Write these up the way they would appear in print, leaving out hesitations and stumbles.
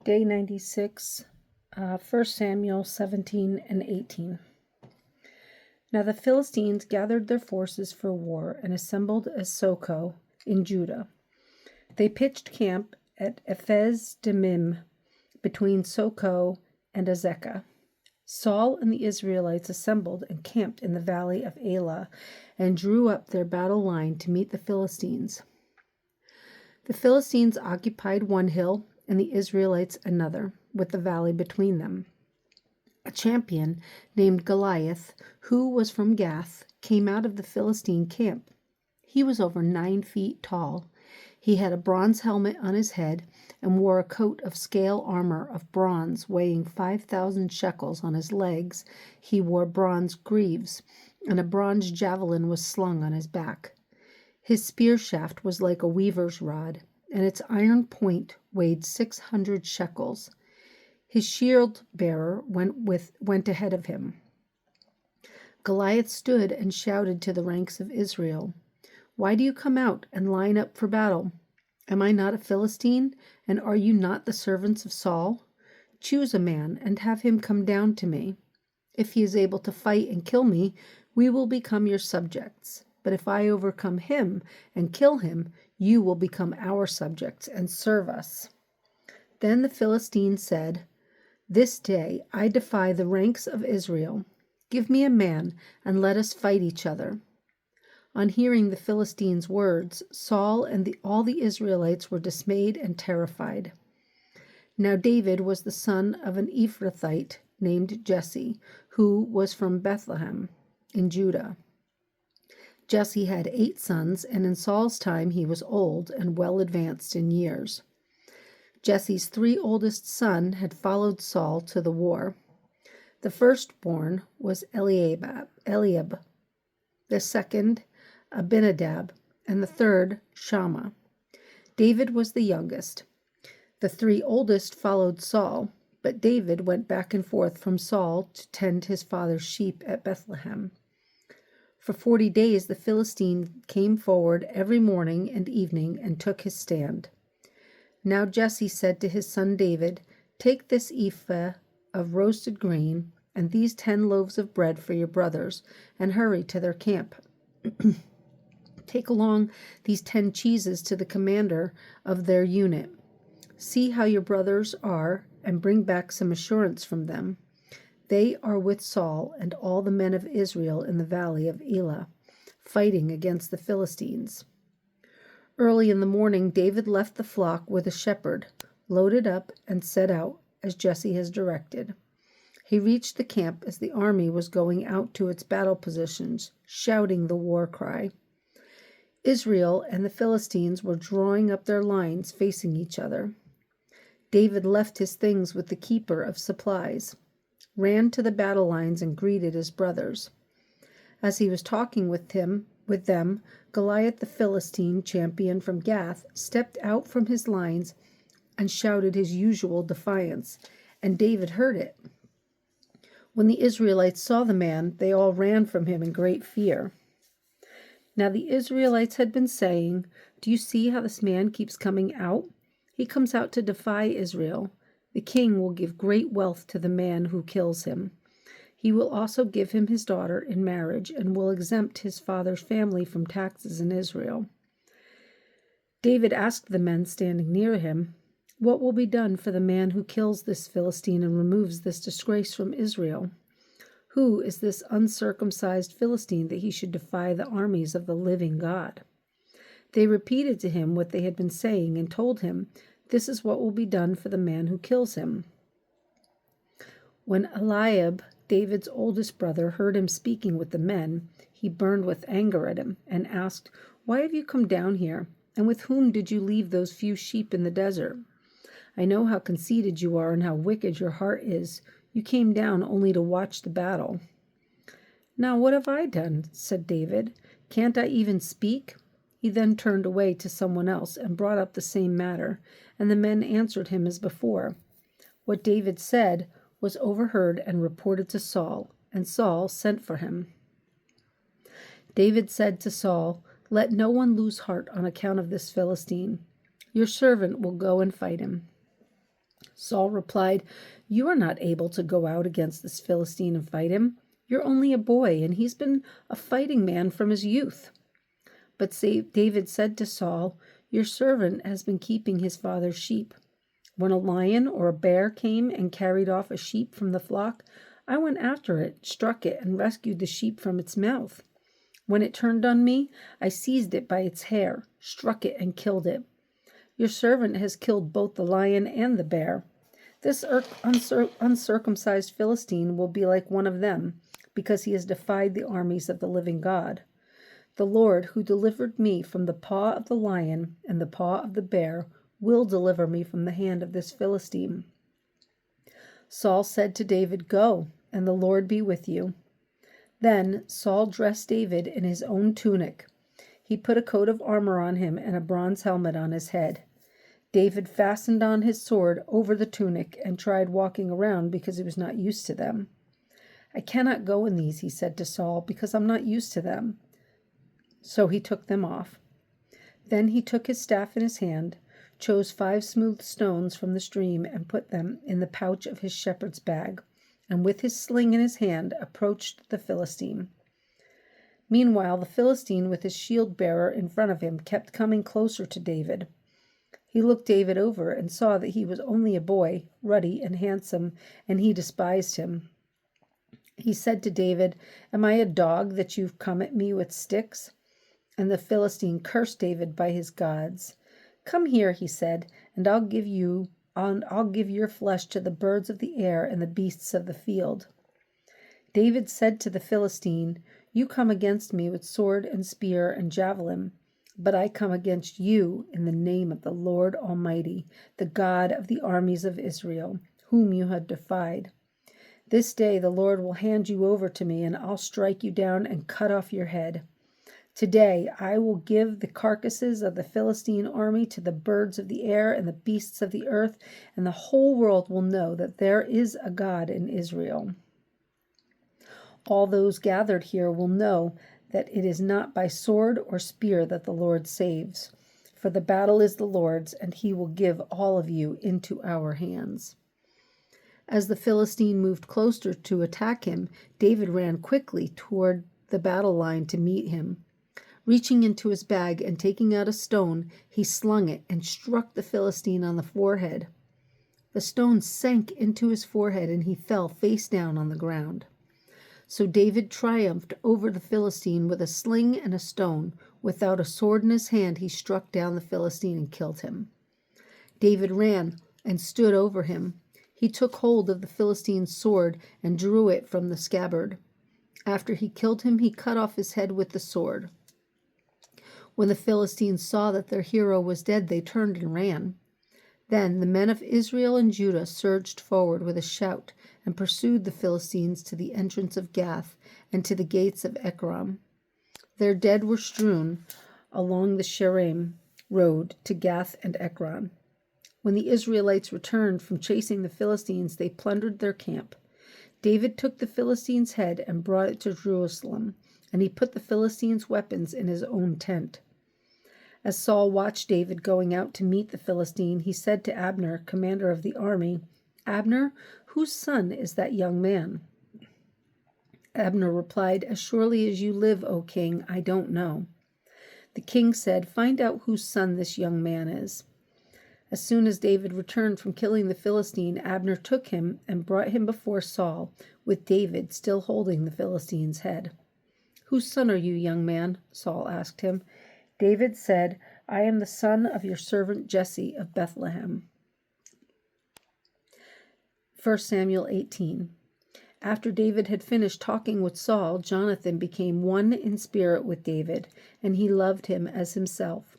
Day 96, 1 Samuel 17 and 18. Now the Philistines gathered their forces for war and assembled at Socoh in Judah. They pitched camp at Ephes-Dammim between Socoh and Azekah. Saul and the Israelites assembled and camped in the valley of Elah and drew up their battle line to meet the Philistines. The Philistines occupied one hill and the Israelites another, with the valley between them. A champion named Goliath, who was from Gath, came out of the Philistine camp. He was over 9 feet tall. He had a bronze helmet on his head and wore a coat of scale armor of bronze weighing 5,000 shekels. On his legs he wore bronze greaves, and a bronze javelin was slung on his back. His spear shaft was like a weaver's rod, and its iron point weighed 600 shekels. His shield bearer went ahead of him. Goliath stood and shouted to the ranks of Israel, "Why do you come out and line up for battle? Am I not a Philistine, and are you not the servants of Saul? Choose a man and have him come down to me. If he is able to fight and kill me, we will become your subjects. But if I overcome him and kill him, you will become our subjects and serve us." Then the Philistine said, "This day I defy the ranks of Israel. Give me a man and let us fight each other." On hearing the Philistines' words, Saul and all the Israelites were dismayed and terrified. Now David was the son of an Ephrathite named Jesse, who was from Bethlehem in Judah. Jesse had 8 sons, and in Saul's time he was old and well advanced in years. Jesse's 3 oldest sons had followed Saul to the war. The firstborn was Eliab, the second Abinadab, and the third Shammah. David was the youngest. The 3 oldest followed Saul, but David went back and forth from Saul to tend his father's sheep at Bethlehem. For 40 days the Philistine came forward every morning and evening and took his stand. Now Jesse said to his son David, "Take this ephah of roasted grain and these 10 loaves of bread for your brothers, and hurry to their camp. Take along these 10 cheeses to the commander of their unit. See how your brothers are, and bring back some assurance from them. They are with Saul and all the men of Israel in the valley of Elah, fighting against the Philistines." Early in the morning, David left the flock with a shepherd, loaded up, and set out, as Jesse has directed. He reached the camp as the army was going out to its battle positions, shouting the war cry. Israel and the Philistines were drawing up their lines facing each other. David left his things with the keeper of supplies, ran to the battle lines, and greeted his brothers. As he was talking with them, Goliath the Philistine champion from Gath stepped out from his lines and shouted his usual defiance, and David heard it. When the Israelites saw the man, they all ran from him in great fear. Now the Israelites had been saying, "Do you see how this man keeps coming out? He comes out to defy Israel. The king will give great wealth to the man who kills him. He will also give him his daughter in marriage and will exempt his father's family from taxes in Israel." David asked the men standing near him, "What will be done for the man who kills this Philistine and removes this disgrace from Israel? Who is this uncircumcised Philistine that he should defy the armies of the living God?" They repeated to him what they had been saying and told him, "This is what will be done for the man who kills him." When Eliab, David's oldest brother, heard him speaking with the men, he burned with anger at him and asked, "Why have you come down here? And with whom did you leave those few sheep in the desert? I know how conceited you are and how wicked your heart is. You came down only to watch the battle." "Now what have I done?" said David. "Can't I even speak?" He then turned away to someone else and brought up the same matter, and the men answered him as before. What David said was overheard and reported to Saul, and Saul sent for him. David said to Saul, "Let no one lose heart on account of this Philistine. Your servant will go and fight him." Saul replied, "You are not able to go out against this Philistine and fight him. You're only a boy, and he's been a fighting man from his youth." But David said to Saul, "Your servant has been keeping his father's sheep. When a lion or a bear came and carried off a sheep from the flock, I went after it, struck it, and rescued the sheep from its mouth. When it turned on me, I seized it by its hair, struck it, and killed it. Your servant has killed both the lion and the bear. This uncircumcised Philistine will be like one of them, because he has defied the armies of the living God. The Lord, who delivered me from the paw of the lion and the paw of the bear, will deliver me from the hand of this Philistine." Saul said to David, "Go, and the Lord be with you." Then Saul dressed David in his own tunic. He put a coat of armor on him and a bronze helmet on his head. David fastened on his sword over the tunic and tried walking around because he was not used to them. "I cannot go in these," he said to Saul, "because I'm not used to them." So he took them off. Then he took his staff in his hand, chose 5 smooth stones from the stream, and put them in the pouch of his shepherd's bag, and with his sling in his hand approached the Philistine. Meanwhile, the Philistine, with his shield-bearer in front of him, kept coming closer to David. He looked David over and saw that he was only a boy, ruddy and handsome, and he despised him. He said to David, "Am I a dog that you've come at me with sticks?" And the Philistine cursed David by his gods. "Come here," he said, "and I'll give your flesh to the birds of the air and the beasts of the field." David said to the Philistine, "You come against me with sword and spear and javelin, but I come against you in the name of the Lord Almighty, the God of the armies of Israel, whom you have defied. This day the Lord will hand you over to me, and I'll strike you down and cut off your head. Today I will give the carcasses of the Philistine army to the birds of the air and the beasts of the earth, and the whole world will know that there is a God in Israel. All those gathered here will know that it is not by sword or spear that the Lord saves, for the battle is the Lord's, and he will give all of you into our hands." As the Philistine moved closer to attack him, David ran quickly toward the battle line to meet him. Reaching into his bag and taking out a stone, he slung it and struck the Philistine on the forehead. The stone sank into his forehead, and he fell face down on the ground. So David triumphed over the Philistine with a sling and a stone. Without a sword in his hand, he struck down the Philistine and killed him. David ran and stood over him. He took hold of the Philistine's sword and drew it from the scabbard. After he killed him, he cut off his head with the sword. When the Philistines saw that their hero was dead, they turned and ran. Then the men of Israel and Judah surged forward with a shout and pursued the Philistines to the entrance of Gath and to the gates of Ekron. Their dead were strewn along the Shaaraim road to Gath and Ekron. When the Israelites returned from chasing the Philistines, they plundered their camp. David took the Philistine's head and brought it to Jerusalem, and he put the Philistines' weapons in his own tent. As Saul watched David going out to meet the Philistine, he said to Abner, commander of the army, "Abner, whose son is that young man?" Abner replied, "As surely as you live, O king, I don't know." The king said, "Find out whose son this young man is." As soon as David returned from killing the Philistine, Abner took him and brought him before Saul, with David still holding the Philistine's head. "Whose son are you, young man?" Saul asked him. David said, "I am the son of your servant Jesse of Bethlehem." 1 Samuel 18. After David had finished talking with Saul, Jonathan became one in spirit with David, and he loved him as himself.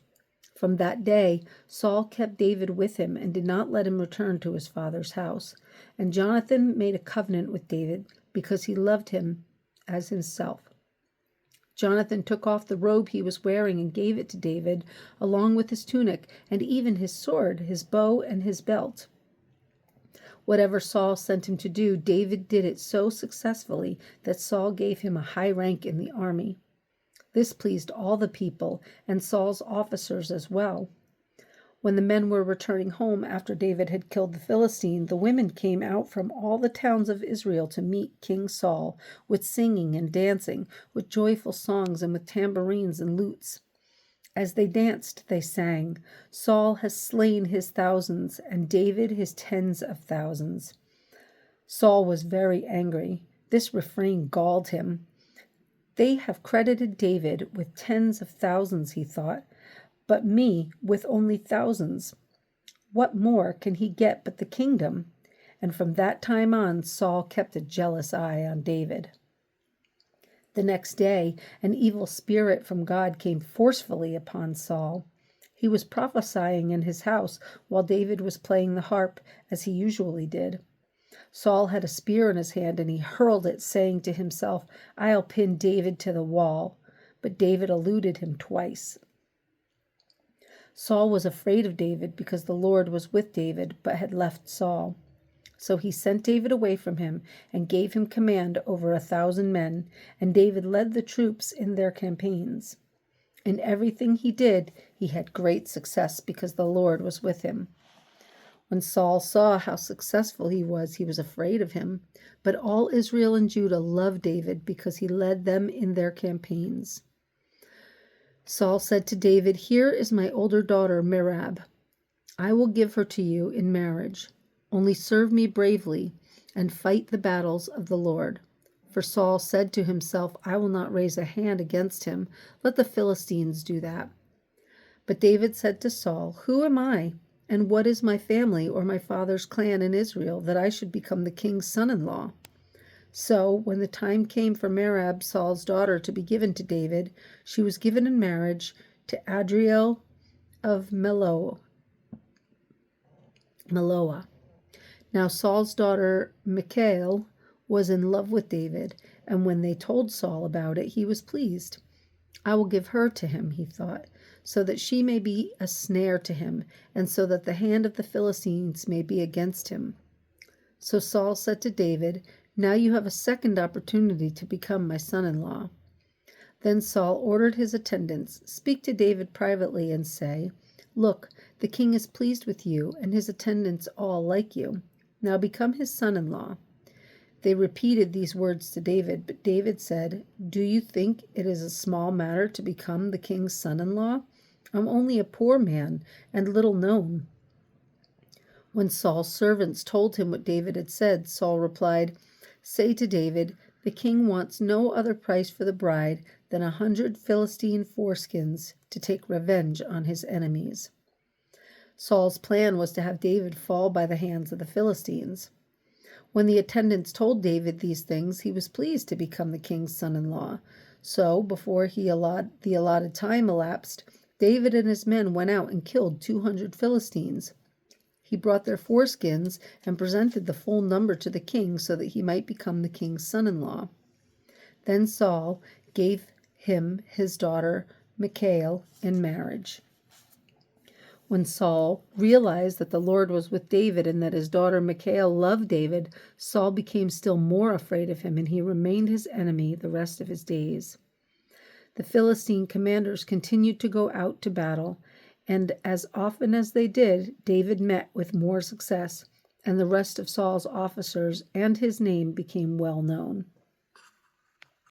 From that day, Saul kept David with him and did not let him return to his father's house. And Jonathan made a covenant with David because he loved him as himself. Jonathan took off the robe he was wearing and gave it to David, along with his tunic and even his sword, his bow, and his belt. Whatever Saul sent him to do, David did it so successfully that Saul gave him a high rank in the army. This pleased all the people and Saul's officers as well. When the men were returning home after David had killed the Philistine, the women came out from all the towns of Israel to meet King Saul with singing and dancing, with joyful songs and with tambourines and lutes. As they danced, they sang, "Saul has slain his thousands, and David his tens of thousands." Saul was very angry. This refrain galled him. "They have credited David with tens of thousands," he thought, "but me with only thousands. What more can he get but the kingdom?" And from that time on, Saul kept a jealous eye on David. The next day, an evil spirit from God came forcefully upon Saul. He was prophesying in his house while David was playing the harp, as he usually did. Saul had a spear in his hand, and he hurled it, saying to himself, "I'll pin David to the wall." But David eluded him twice. Saul was afraid of David because the Lord was with David, but had left Saul. So he sent David away from him and gave him command over 1,000 men, and David led the troops in their campaigns. In everything he did, he had great success because the Lord was with him. When Saul saw how successful he was afraid of him. But all Israel and Judah loved David because he led them in their campaigns. Saul said to David, "Here is my older daughter, Merab. I will give her to you in marriage. Only serve me bravely and fight the battles of the Lord." For Saul said to himself, "I will not raise a hand against him. Let the Philistines do that." But David said to Saul, "Who am I, and what is my family or my father's clan in Israel, that I should become the king's son-in-law?" So when the time came for Merab, Saul's daughter, to be given to David, she was given in marriage to Adriel of Meloa. Now Saul's daughter Michal was in love with David, and when they told Saul about it, he was pleased. "I will give her to him," he thought, "so that she may be a snare to him, and so that the hand of the Philistines may be against him." So Saul said to David, "Now you have a second opportunity to become my son-in-law." Then Saul ordered his attendants, "Speak to David privately and say, 'Look, the king is pleased with you, and his attendants all like you. Now become his son-in-law.'" They repeated these words to David, but David said, "Do you think it is a small matter to become the king's son-in-law? I'm only a poor man and little known." When Saul's servants told him what David had said, Saul replied, "Say to David, the king wants no other price for the bride than 100 Philistine foreskins to take revenge on his enemies." Saul's plan was to have David fall by the hands of the Philistines. When the attendants told David these things, he was pleased to become the king's son-in-law. So, before the allotted time elapsed, David and his men went out and killed 200 Philistines. He brought their foreskins and presented the full number to the king so that he might become the king's son-in-law. Then Saul gave him his daughter Michal in marriage. When Saul realized that the Lord was with David and that his daughter Michal loved David, Saul became still more afraid of him, and he remained his enemy the rest of his days. The Philistine commanders continued to go out to battle, and as often as they did, David met with more success, and the rest of Saul's officers and his name became well known.